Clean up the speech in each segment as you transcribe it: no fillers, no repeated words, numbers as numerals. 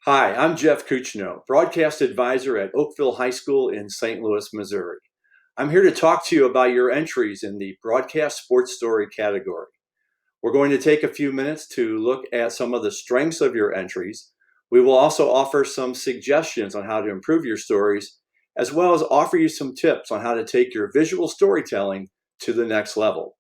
Hi, I'm Jeff Kuchno, broadcast advisor at Oakville High School in St. Louis, Missouri. I'm here to talk to you about your entries in the broadcast sports story category. We're going to take a few minutes to look at some of the strengths of your entries. We will also offer some suggestions on how to improve your stories, as well as offer you some tips on how to take your visual storytelling to the next level.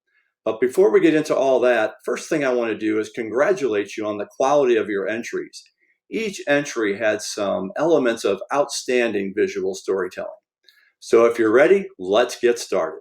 But before we get into all that, first thing I want to do is congratulate you on the quality of your entries. Each entry had some elements of outstanding visual storytelling. So if you're ready, let's get started.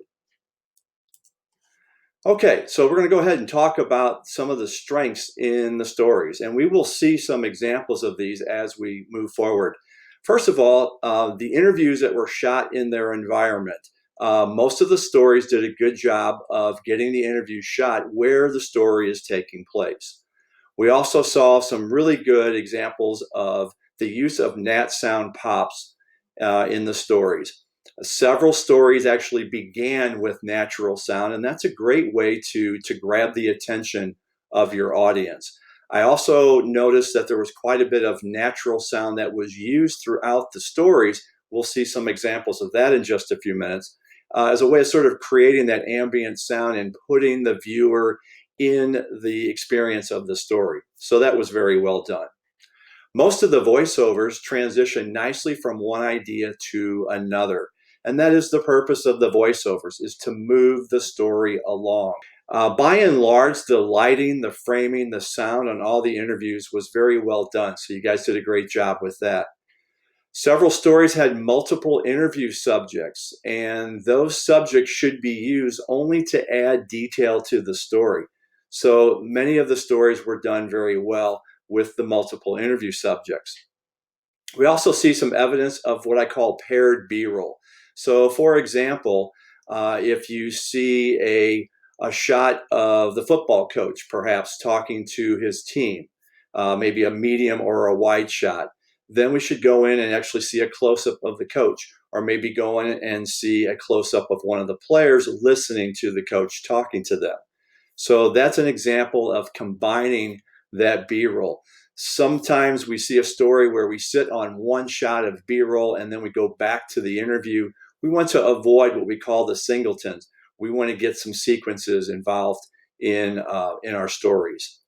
Okay, so we're going to go ahead and talk about some of the strengths in the stories, and we will see some examples of these as we move forward. First of all, the interviews that were shot in their environment. Most of the stories did a good job of getting the interview shot where the story is taking place. We also saw some really good examples of the use of nat sound pops in the stories. Several stories actually began with natural sound, and that's a great way to grab the attention of your audience. I also noticed that there was quite a bit of natural sound that was used throughout the stories. We'll see some examples of that in just a few minutes, as a way of sort of creating that ambient sound and putting the viewer in the experience of the story. So that was very well done. Most of the voiceovers transition nicely from one idea to another. And that is the purpose of the voiceovers, is to move the story along. By and large, the lighting, the framing, the sound on all the interviews was very well done. So you guys did a great job with that. Several stories had multiple interview subjects, and those subjects should be used only to add detail to the story. So many of the stories were done very well with the multiple interview subjects. We also see some evidence of what I call paired B-roll. So for example, if you see a shot of the football coach perhaps talking to his team, maybe a medium or a wide shot, then we should go in and actually see a close-up of the coach, or maybe go in and see a close-up of one of the players listening to the coach talking to them. So that's an example of combining that B-roll. Sometimes we see a story where we sit on one shot of B-roll and then we go back to the interview. We want to avoid what we call the singletons. We want to get some sequences involved in our stories.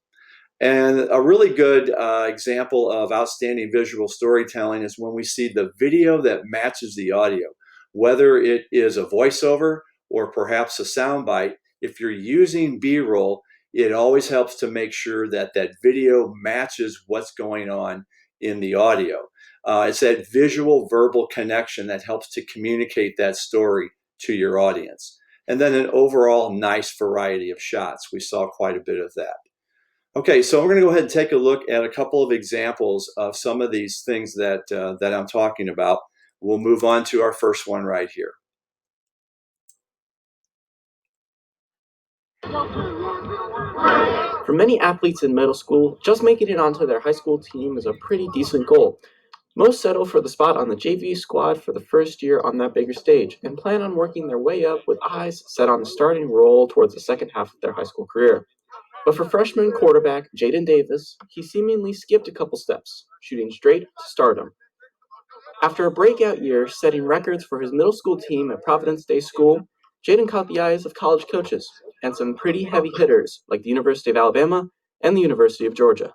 And a really good example of outstanding visual storytelling is when we see the video that matches the audio, whether it is a voiceover or perhaps a soundbite. If you're using B-roll, it always helps to make sure that that video matches what's going on in the audio. It's that visual verbal connection that helps to communicate that story to your audience. And then an overall nice variety of shots. We saw quite a bit of that. Okay, so we're going to go ahead and take a look at a couple of examples of some of these things that I'm talking about. We'll move on to our first one right here. For many athletes in middle school, just making it onto their high school team is a pretty decent goal. Most settle for the spot on the JV squad for the first year on that bigger stage and plan on working their way up with eyes set on the starting role towards the second half of their high school career. But for freshman quarterback Jaden Davis, he seemingly skipped a couple steps, shooting straight to stardom. After a breakout year setting records for his middle school team at Providence Day School, Jaden caught the eyes of college coaches and some pretty heavy hitters like the University of Alabama and the University of Georgia.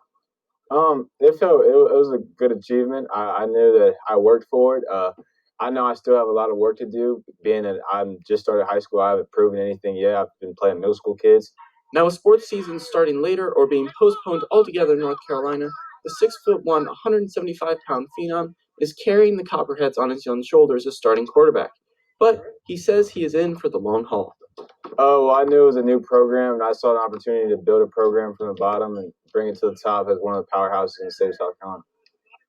It was a good achievement. I knew that I worked for it. I know I still have a lot of work to do. Being that I'm just started high school, I haven't proven anything yet. I've been playing middle school kids. Now, with sports seasons starting later or being postponed altogether in North Carolina, the 6'1", 175-pound phenom is carrying the Copperheads on his young shoulders as starting quarterback. But he says he is in for the long haul. Oh, well, I knew it was a new program, and I saw an opportunity to build a program from the bottom and bring it to the top as one of the powerhouses in the state of South Carolina.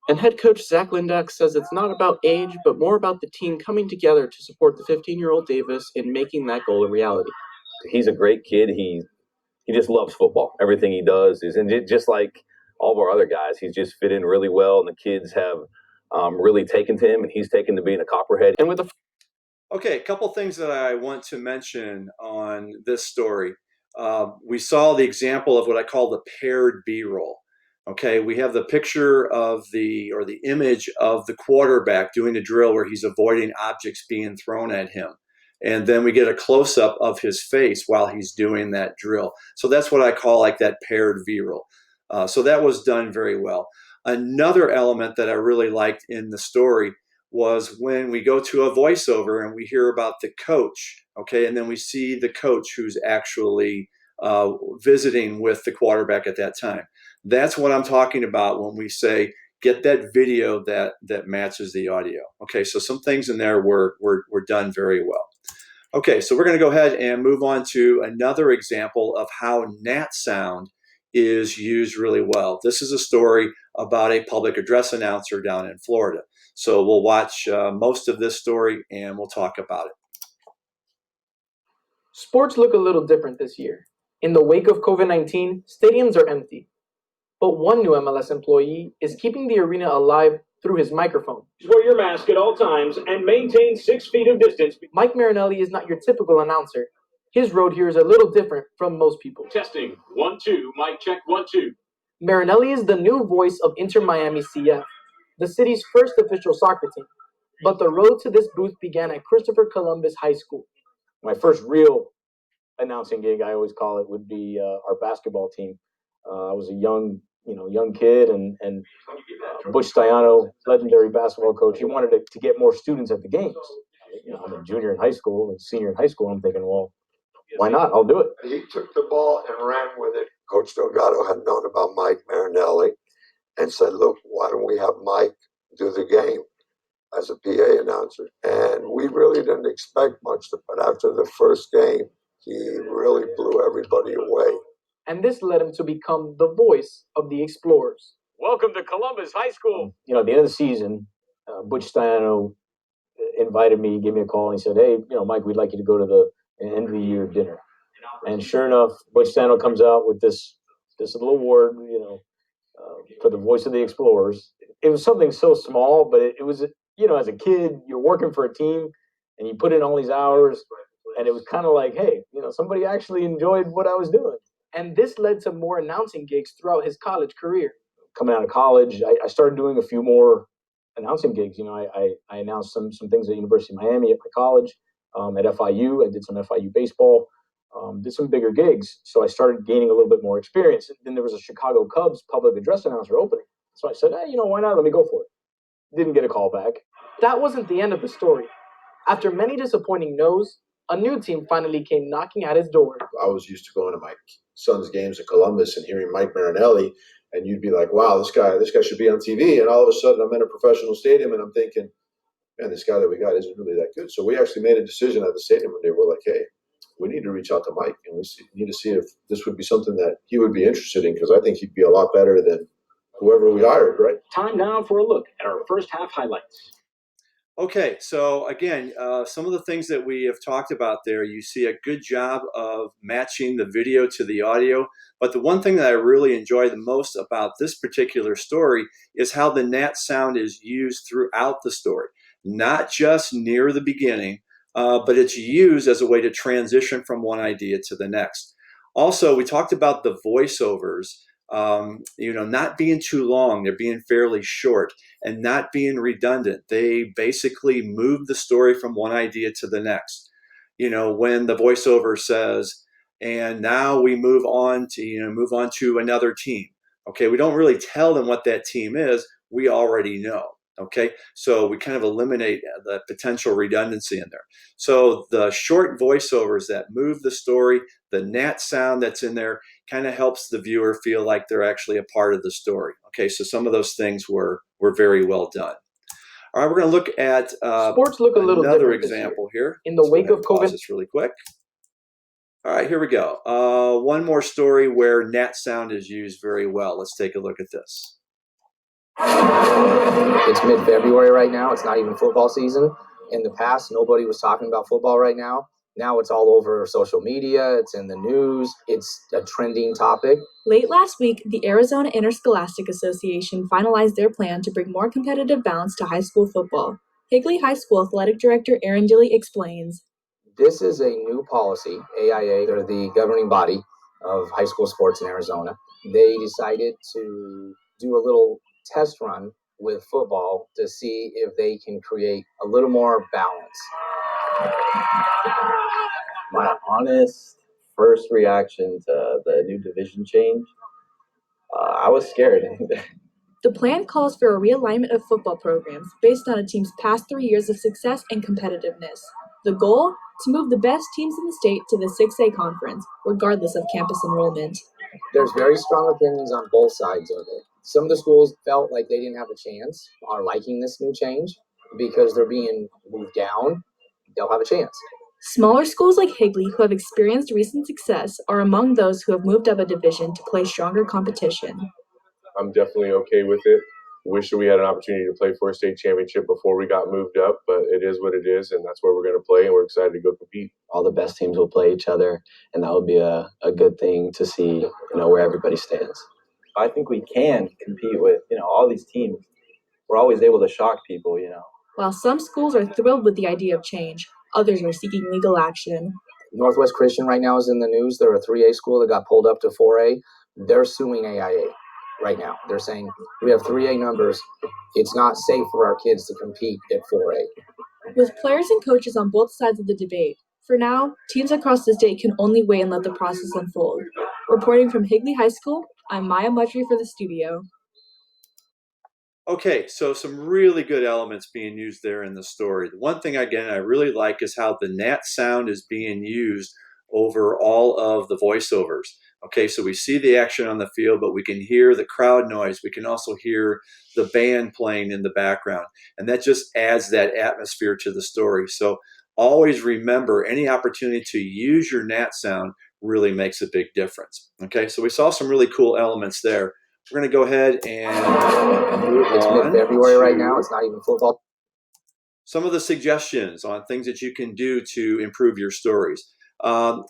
And head coach Zach Lindock says it's not about age, but more about the team coming together to support the 15-year-old Davis in making that goal a reality. He's a great kid. He just loves football. Everything he does is, and just like all of our other guys, he's just fit in really well, and the kids have really taken to him, and he's taken to being a Copperhead. And with the Okay, a couple things that I want to mention on this story. We saw the example of what I call the paired B-roll. Okay, we have the picture of the image of the quarterback doing a drill where he's avoiding objects being thrown at him. And then we get a close up of his face while he's doing that drill. So that's what I call like that paired V-roll. So that was done very well. Another element that I really liked in the story was when we go to a voiceover and we hear about the coach, okay, and then we see the coach who's actually visiting with the quarterback at that time. That's what I'm talking about when we say get that video that matches the audio. Okay, so some things in there were done very well. Okay, so we're going to go ahead and move on to another example of how Nat sound is used really well. This is a story about a public address announcer down in Florida. So we'll watch most of this story and we'll talk about it. Sports look a little different this year. In the wake of COVID-19, stadiums are empty. But one new MLS employee is keeping the arena alive through his microphone. Wear your mask at all times and maintain 6 feet of distance. Mike Marinelli is not your typical announcer. His road here is a little different from most people. Testing. 1, 2. Mic check. 1, 2. Marinelli is the new voice of Inter Miami CF, the city's first official soccer team. But the road to this booth began at Christopher Columbus High School. My first real announcing gig, I always call it, would be our basketball team. I was a young kid, and Butch Stiano, legendary basketball coach, he wanted to get more students at the games. I'm a junior in high school and senior in high school. I'm thinking, well, why not? I'll do it. He took the ball and ran with it. Coach Delgado had known about Mike Marinelli and said, look, why don't we have Mike do the game as a PA announcer? And we really didn't expect much, but after the first game, he really blew everybody away. And this led him to become the voice of the Explorers. Welcome to Columbus High School. At the end of the season, Butch Stiano invited me, gave me a call, and he said, hey, Mike, we'd like you to go to the end of the year dinner. And sure enough, Butch Stiano comes out with this little award, for the voice of the Explorers. It was something so small, but it was, as a kid, you're working for a team and you put in all these hours, and it was kind of like, hey, somebody actually enjoyed what I was doing. And this led to more announcing gigs throughout his college career. Coming out of college, I started doing a few more announcing gigs. I announced some things at University of Miami at my college, at FIU. I did some FIU baseball, did some bigger gigs. So I started gaining a little bit more experience. Then there was a Chicago Cubs public address announcer opening. So I said, hey, why not? Let me go for it. Didn't get a call back. That wasn't the end of the story. After many disappointing no's, a new team finally came knocking at his door. I was used to going to my son's games in Columbus and hearing Mike Marinelli, and you'd be like, wow, this guy should be on TV. And all of a sudden I'm in a professional stadium and I'm thinking, man, this guy that we got isn't really that good. So we actually made a decision at the stadium one day. We're like, hey, we need to reach out to Mike, and we need to see if this would be something that he would be interested in, because I think he'd be a lot better than whoever we hired, right? Time now for a look at our first half highlights. Okay, so again, some of the things that we have talked about there, you see a good job of matching the video to the audio. But the one thing that I really enjoy the most about this particular story is how the Nat sound is used throughout the story. Not just near the beginning, but it's used as a way to transition from one idea to the next. Also, we talked about the voiceovers, not being too long. They're being fairly short and not being redundant. They basically move the story from one idea to the next. When the voiceover says, and now we move on to another team. Okay, we don't really tell them what that team is. We already know. Okay, so we kind of eliminate the potential redundancy in there. So the short voiceovers that move the story, the Nat sound that's in there, kind of helps the viewer feel like they're actually a part of the story. Okay, so some of those things were very well done. All right, we're going to look at Sports look a little another different example here. In the So wake I'm of gonna pause COVID, this really quick. All right, here we go. One more story where Nat sound is used very well. Let's take a look at this. It's mid-February right now. It's not even football season. In the past, nobody was talking about football right now. Now it's all over social media. It's in the news. It's a trending topic. Late last week, the Arizona Interscholastic Association finalized their plan to bring more competitive balance to high school football. Higley High School Athletic Director Aaron Dilley explains. This is a new policy. AIA, they're the governing body of high school sports in Arizona. they decided to do a little test run with football to see if they can create a little more balance. My honest first reaction to the new division change, I was scared. The plan calls for a realignment of football programs based on a team's past 3 years of success and competitiveness. The goal? To move the best teams in the state to the 6A conference, regardless of campus enrollment. There's very strong opinions on both sides of it. Some of the schools felt like they didn't have a chance, are liking this new change because they're being moved down. They'll have a chance. Smaller schools like Higley, who have experienced recent success, are among those who have moved up a division to play stronger competition. I'm definitely okay with it. Wish that we had an opportunity to play for a state championship before we got moved up, but it is what it is, and that's where we're going to play, and we're excited to go compete. All the best teams will play each other, and that would be a good thing to see, where everybody stands. I think we can compete with, all these teams. We're always able to shock people, While some schools are thrilled with the idea of change, others are seeking legal action. Northwest Christian right now is in the news. They're a 3A school that got pulled up to 4A. They're suing AIA right now. They're saying, we have 3A numbers. It's not safe for our kids to compete at 4A. With players and coaches on both sides of the debate, for now, teams across the state can only wait and let the process unfold. Reporting from Higley High School, I'm Maya Mudry for the studio. Okay, so some really good elements being used there in the story. The one thing, again, I really like is how the Nat sound is being used over all of the voiceovers. Okay, so we see the action on the field, but we can hear the crowd noise. We can also hear the band playing in the background, and that just adds that atmosphere to the story. So always remember, any opportunity to use your Nat sound really makes a big difference. Okay, so we saw some really cool elements there. We're going to go ahead and move It's on. mid-February right now. It's not even football. Some of the suggestions on things that you can do to improve your stories.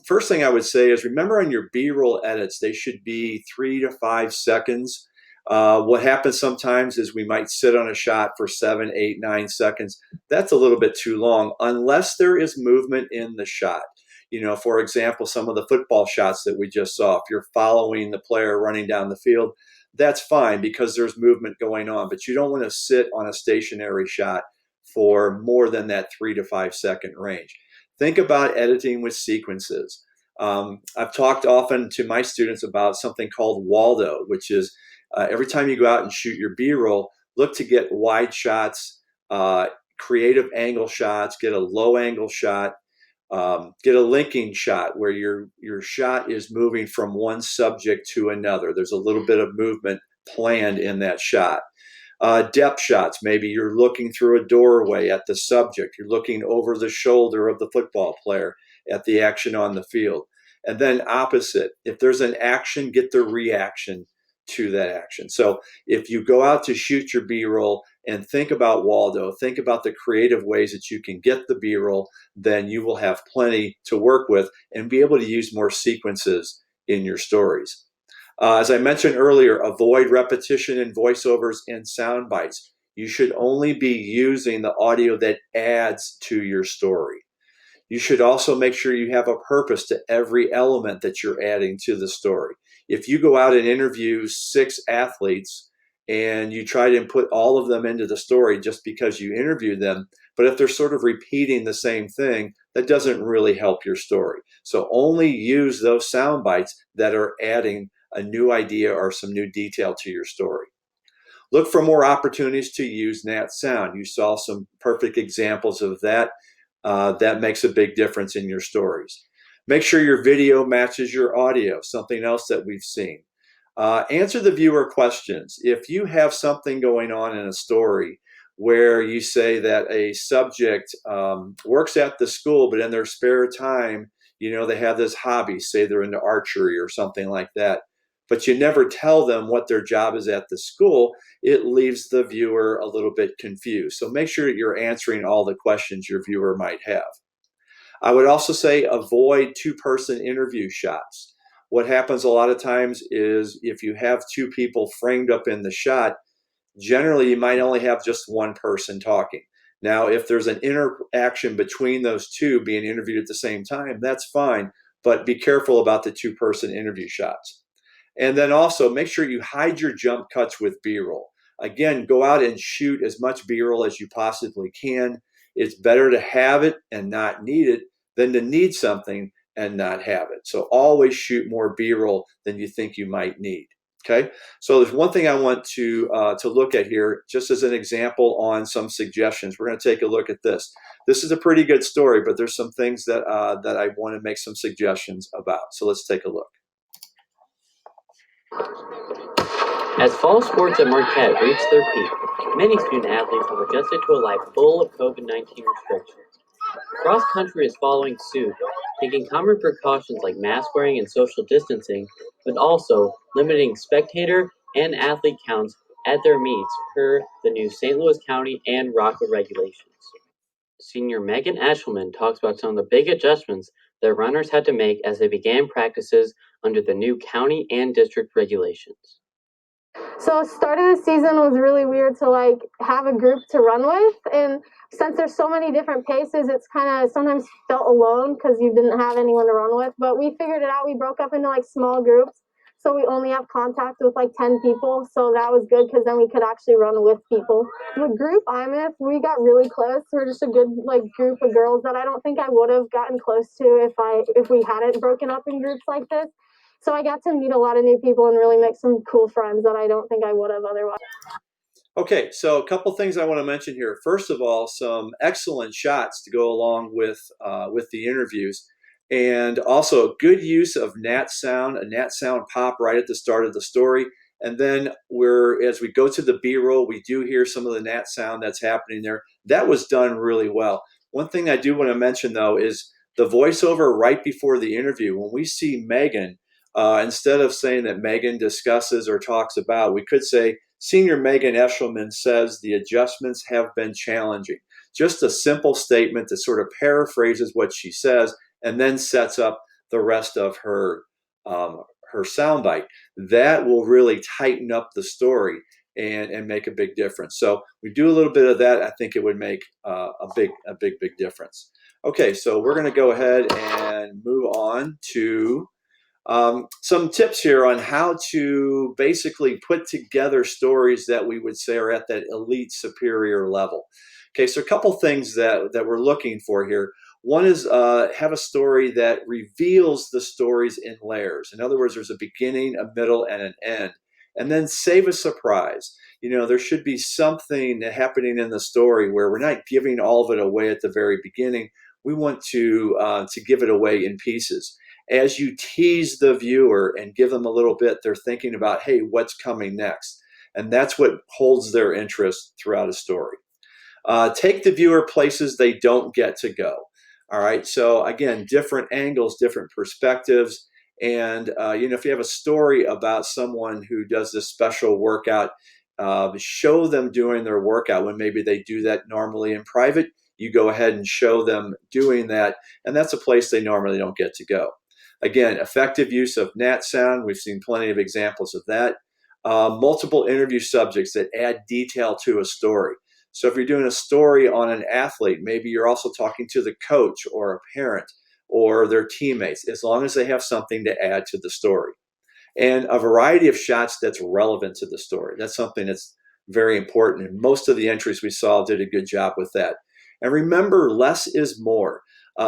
First thing I would say is remember on your B-roll edits, they should be 3 to 5 seconds. What happens sometimes is we might sit on a shot for 7, 8, 9 seconds. That's a little bit too long unless there is movement in the shot. For example, some of the football shots that we just saw, if you're following the player running down the field, that's fine because there's movement going on, but you don't want to sit on a stationary shot for more than that 3 to 5 second range. Think about editing with sequences. I've talked often to my students about something called Waldo, which is every time you go out and shoot your B-roll, look to get wide shots, creative angle shots, get a low angle shot, get a linking shot where your shot is moving from one subject to another. There's a little bit of movement planned in that shot. Depth shots, maybe you're looking through a doorway at the subject. You're looking over the shoulder of the football player at the action on the field. And then opposite, if there's an action, get the reaction to that action. So if you go out to shoot your B-roll and think about Waldo, think about the creative ways that you can get the B-roll, then you will have plenty to work with and be able to use more sequences in your stories. As I mentioned earlier, avoid repetition in voiceovers and sound bites. You should only be using the audio that adds to your story. You should also make sure you have a purpose to every element that you're adding to the story. If you go out and interview 6 athletes and you try to put all of them into the story just because you interviewed them, but if they're sort of repeating the same thing, that doesn't really help your story. So only use those sound bites that are adding a new idea or some new detail to your story. Look for more opportunities to use Nat sound. You saw some perfect examples of that. That makes a big difference in your stories. Make sure your video matches your audio, something else that we've seen. Answer the viewer questions. If you have something going on in a story where you say that a subject works at the school, but in their spare time, they have this hobby, say they're into archery or something like that, but you never tell them what their job is at the school, it leaves the viewer a little bit confused. So make sure that you're answering all the questions your viewer might have. I would also say avoid 2-person interview shots. What happens a lot of times is if you have 2 people framed up in the shot, generally you might only have just one person talking. Now, if there's an interaction between those 2 being interviewed at the same time, that's fine, but be careful about the 2-person interview shots. And then also make sure you hide your jump cuts with B-roll. Again, go out and shoot as much B-roll as you possibly can. It's better to have it and not need it than to need something and not have it. So always shoot more B-roll than you think you might need. Okay, so there's one thing I want to look at here, just as an example on some suggestions. We're going to take a look at this. This is a pretty good story, but there's some things that that I want to make some suggestions about. So let's take a look. As fall sports at Marquette reach their peak, many student athletes have adjusted to a life full of COVID-19 restrictions. Cross country is following suit, taking common precautions like mask wearing and social distancing, but also limiting spectator and athlete counts at their meets per the new St. Louis County and Rockwood regulations. Senior Megan Eshelman talks about some of the big adjustments that runners had to make as they began practices under the new county and district regulations. So start of the season was really weird to like have a group to run with, and since there's so many different paces, it's kind of sometimes felt alone because you didn't have anyone to run with. But we figured it out. We broke up into like small groups, so we only have contact with like 10 people. So that was good because then we could actually run with people. The group I'm with, we got really close. We're just a good like group of girls that I don't think I would have gotten close to if we hadn't broken up in groups like this. So I got to meet a lot of new people and really make some cool friends that I don't think I would have otherwise. Okay, so a couple things I want to mention here. First of all, some excellent shots to go along with the interviews, and also good use of Nat sound, a Nat sound pop right at the start of the story. And then as we go to the B-roll, we do hear some of the Nat sound that's happening there. That was done really well. One thing I do want to mention though is the voiceover right before the interview. When we see Megan, instead of saying that Megan discusses or talks about, we could say, Senior Megan Eshelman says the adjustments have been challenging. Just a simple statement that sort of paraphrases what she says and then sets up the rest of her soundbite. That will really tighten up the story and make a big difference. So we do a little bit of that. I think it would make a big difference. Okay, so we're going to go ahead and move on to some tips here on how to basically put together stories that we would say are at that elite superior level. Okay, so a couple things that we're looking for here. One is have a story that reveals the stories in layers. In other words, there's a beginning, a middle, and an end. And then save a surprise. You know, there should be something happening in the story where we're not giving all of it away at the very beginning. We want to give it away in pieces. As you tease the viewer and give them a little bit, they're thinking about, hey, what's coming next? And that's what holds their interest throughout a story. Take the viewer places they don't get to go. All right, so again, different angles, different perspectives. And if you have a story about someone who does this special workout, show them doing their workout when maybe they do that normally in private. You go ahead and show them doing that, and that's a place they normally don't get to go. Again, effective use of Nat sound. We've seen plenty of examples of that. Multiple interview subjects that add detail to a story. So if you're doing a story on an athlete, maybe you're also talking to the coach or a parent or their teammates, as long as they have something to add to the story. And a variety of shots that's relevant to the story. That's something that's very important. And most of the entries we saw did a good job with that. And remember, less is more.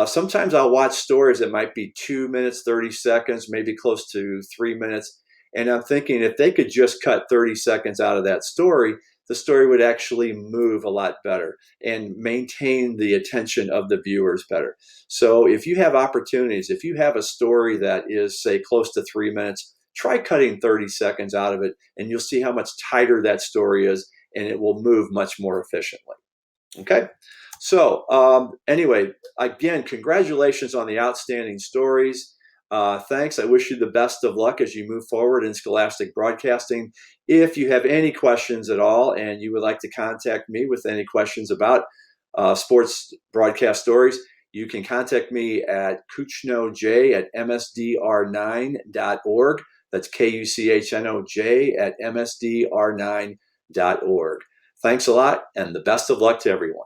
Sometimes I'll watch stories that might be 2 minutes, 30 seconds, maybe close to 3 minutes. And I'm thinking if they could just cut 30 seconds out of that story, the story would actually move a lot better and maintain the attention of the viewers better. So if you have opportunities, if you have a story that is, say, close to 3 minutes, try cutting 30 seconds out of it, and you'll see how much tighter that story is, and it will move much more efficiently. Okay? So anyway, again, congratulations on the outstanding stories. Thanks. I wish you the best of luck as you move forward in scholastic broadcasting. If you have any questions at all and you would like to contact me with any questions about sports broadcast stories, you can contact me at kuchnoj@msdr9.org. That's KUCHNOJ@msdr9.org. Thanks a lot, and the best of luck to everyone.